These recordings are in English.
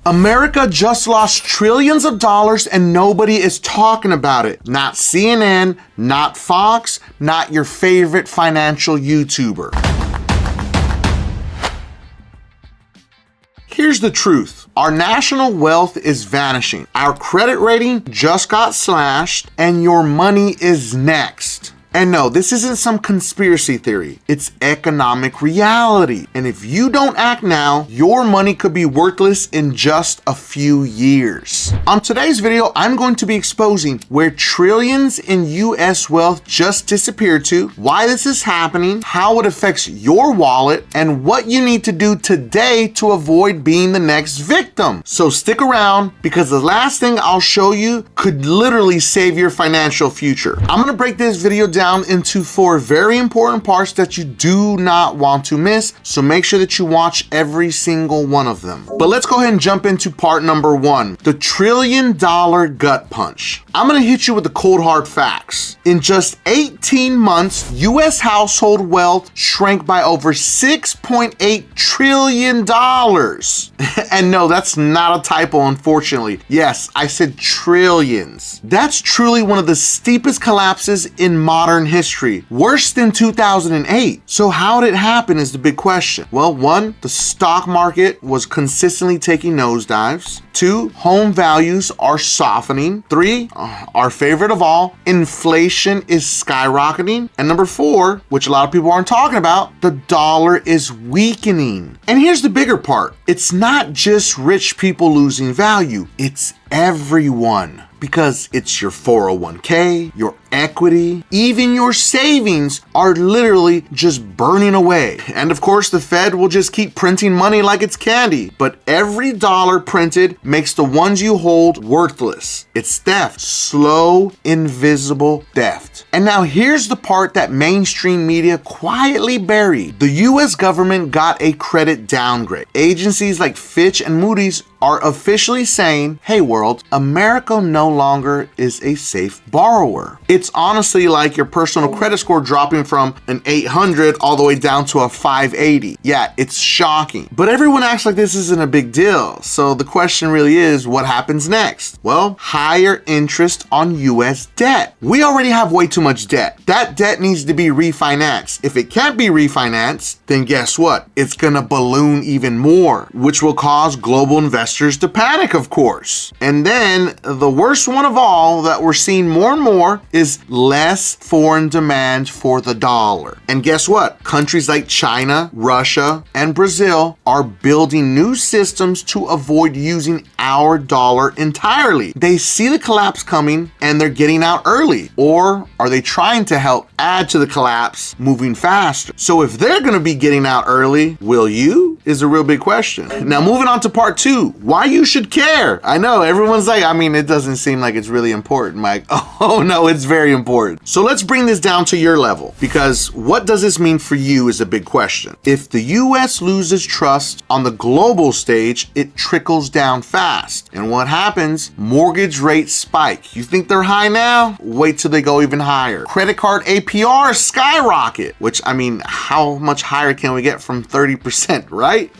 America just lost trillions of dollars and nobody is talking about it. Not CNN, not Fox, not your favorite financial YouTuber. Here's the truth. Our national wealth is vanishing. Our credit rating just got slashed and your money is next. And no, this isn't some conspiracy theory. It's economic reality. And if you don't act now, your money could be worthless in just a few years. On today's video, I'm going to be exposing where trillions in US wealth just disappeared to, why this is happening, how it affects your wallet, and what you need to do today to avoid being the next victim. So stick around because the last thing I'll show you could literally save your financial future. I'm gonna break this video down into 4 very important parts that you do not want to miss, so make sure that you watch every single one of them. But let's go ahead and jump into part number 1, the $1 trillion gut punch. I'm gonna hit you with the cold hard facts. In just 18 months, US household wealth shrank by over $6.8 trillion. And no, that's not a typo, unfortunately. Yes, I said trillions. That's truly one of the steepest collapses in modern history, worse than 2008. So how did it happen is the big question. Well, 1, the stock market was consistently taking nosedives. 2, home values are softening. 3, our favorite of all, inflation is skyrocketing. And number 4, which a lot of people aren't talking about, the dollar is weakening. And here's the bigger part. It's not just rich people losing value, it's everyone. Because it's your 401k, your equity, even your savings are literally just burning away. And of course, the Fed will just keep printing money like it's candy. But every dollar printed makes the ones you hold worthless. It's theft, slow, invisible theft. And now here's the part that mainstream media quietly buried. The US government got a credit downgrade. Agencies like Fitch and Moody's are officially saying, hey world, America no longer is a safe borrower. It's honestly like your personal credit score dropping from an 800 all the way down to a 580. Yeah, it's shocking. But everyone acts like this isn't a big deal. So the question really is, what happens next? Well, higher interest on US debt. We already have way too much debt. That debt needs to be refinanced. If it can't be refinanced, then guess what? It's gonna balloon even more, which will cause global investors to panic, of course. And then the worst one of all that we're seeing more and more is less foreign demand for the dollar. And guess what? Countries like China, Russia, and Brazil are building new systems to avoid using our dollar entirely. They see the collapse coming and they're getting out early. Or are they trying to help add to the collapse moving faster? So if they're gonna be getting out early, will you? Is a real big question. Now moving on to part 2, why you should care. I know everyone's like, I mean, it doesn't seem like it's really important, Mike. Oh no, it's very important. So let's bring this down to your level, because what does this mean for you is a big question. If the US loses trust on the global stage, it trickles down fast. And what happens? Mortgage rates spike. You think they're high now? Wait till they go even higher. Credit card APR skyrocket, which I mean, how much higher can we get from 30%, right?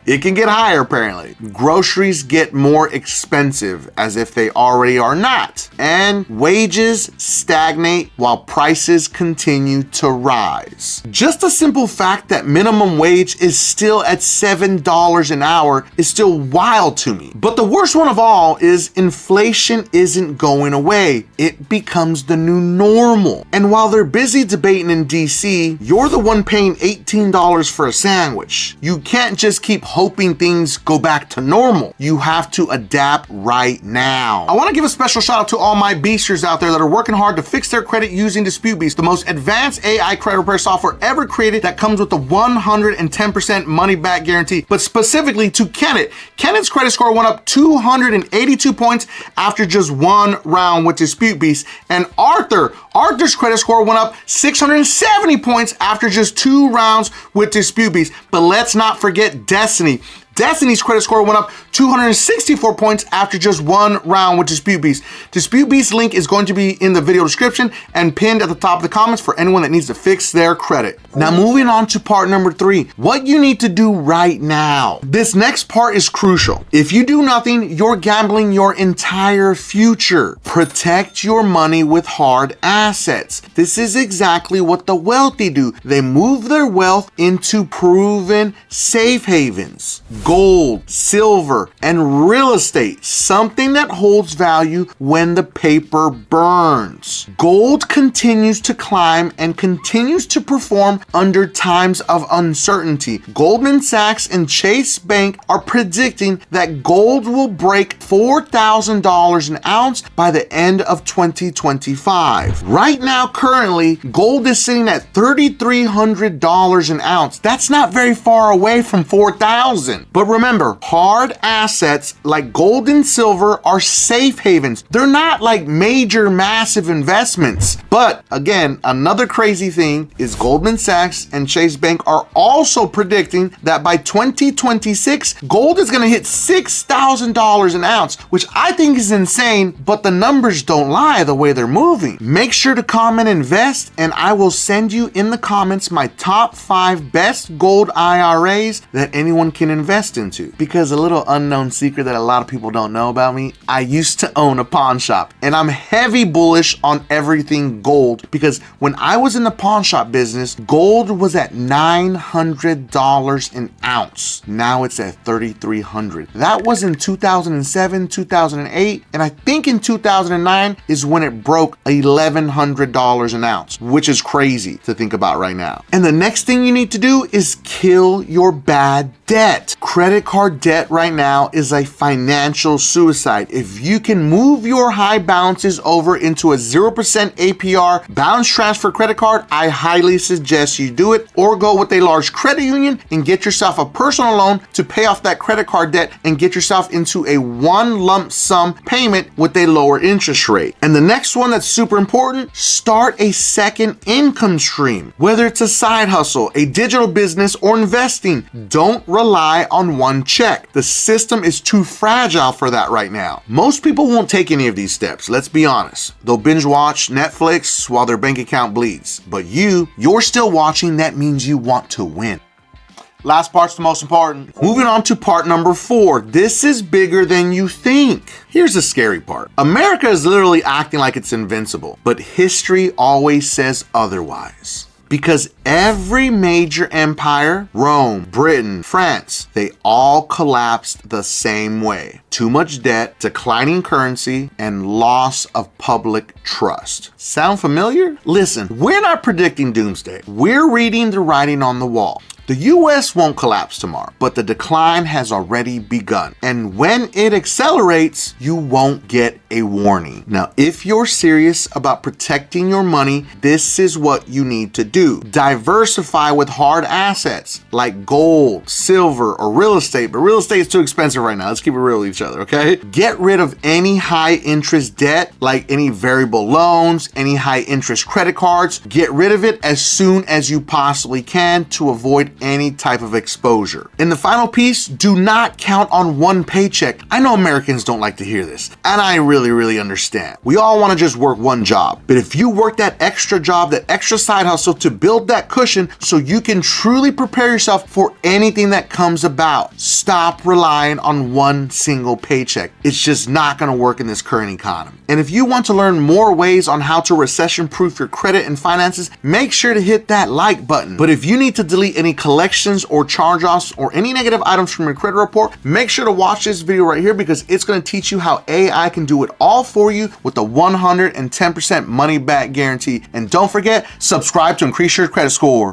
It can get higher apparently. Groceries get more expensive as if they already are not. And wages stagnate while prices continue to rise. Just a simple fact that minimum wage is still at $7 an hour is still wild to me. But the worst one of all is inflation isn't going away. It becomes the new normal. And while they're busy debating in DC, you're the one paying $18 for a sandwich. You can't just keep hoping things go back to normal. You have to adapt right now. I want to give a special shout out to all my beasters out there that are working hard to fix their credit using DisputeBeast, the most advanced AI credit repair software ever created that comes with a 110% money back guarantee. But specifically to Kenneth. Kenneth's credit score went up 282 points after just 1 round with DisputeBeast. And Arthur's credit score went up 670 points after just 2 rounds with DisputeBeast. But let's not forget Destiny. Destiny's credit score went up 264 points after just one round with Dispute Beast. Dispute Beast link is going to be in the video description and pinned at the top of the comments for anyone that needs to fix their credit. Now moving on to part number 3, what you need to do right now. This next part is crucial. If you do nothing, you're gambling your entire future. Protect your money with hard assets. This is exactly what the wealthy do. They move their wealth into proven safe havens. Gold, silver, and real estate, something that holds value when the paper burns. Gold continues to climb and continues to perform under times of uncertainty. Goldman Sachs and Chase Bank are predicting that gold will break $4,000 an ounce by the end of 2025. Right now, currently, gold is sitting at $3,300 an ounce. That's not very far away from $4,000. But remember, hard assets like gold and silver are safe havens. They're not like major, massive investments. But again, another crazy thing is Goldman Sachs and Chase Bank are also predicting that by 2026, gold is going to hit $6,000 an ounce, which I think is insane, but the numbers don't lie the way they're moving. Make sure to comment invest, and I will send you in the comments my top 5 best gold IRAs that anyone can invest into. Because a little unknown secret that a lot of people don't know about me, I used to own a pawn shop, and I'm heavy bullish on everything gold because when I was in the pawn shop business, gold was at $900 an ounce. Now it's at $3,300. That was in 2007, 2008, and I think in 2009 is when it broke $1,100 an ounce, which is crazy to think about right now. And the next thing you need to do is kill your bad debt. Credit card debt right now is a financial suicide. If you can move your high balances over into a 0% APR balance transfer credit card, I highly suggest you do it, or go with a large credit union and get yourself a personal loan to pay off that credit card debt and get yourself into a one lump sum payment with a lower interest rate. And the next one that's super important, start a second income stream. Whether it's a side hustle, a digital business, or investing, don't rely on one check. The system is too fragile for that right now. Most people won't take any of these steps, let's be honest. They'll binge watch Netflix while their bank account bleeds. But you're still watching, that means you want to win. Last part's the most important. Moving on to part number 4. This is bigger than you think. Here's the scary part. America is literally acting like it's invincible, but history always says otherwise. Because every major empire, Rome, Britain, France, they all collapsed the same way. Too much debt, declining currency, and loss of public trust. Sound familiar? Listen, we're not predicting doomsday. We're reading the writing on the wall. The US won't collapse tomorrow, but the decline has already begun. And when it accelerates, you won't get a warning. Now, if you're serious about protecting your money, this is what you need to do. Diversify with hard assets like gold, silver, or real estate, but real estate is too expensive right now. Let's keep it real with each other, okay? Get rid of any high interest debt, like any variable loans, any high interest credit cards. Get rid of it as soon as you possibly can to avoid any type of exposure. In the final piece, do not count on one paycheck. I know Americans don't like to hear this, and I really understand. We all want to just work one job, but if you work that extra job, that extra side hustle to build that cushion so you can truly prepare yourself for anything that comes about, stop relying on one single paycheck. It's just not going to work in this current economy. And if you want to learn more ways on how to recession-proof your credit and finances, make sure to hit that like button. But if you need to delete any collections or charge-offs or any negative items from your credit report, make sure to watch this video right here because it's going to teach you how AI can do it all for you with the 110% money back guarantee. And don't forget, subscribe to increase your credit score.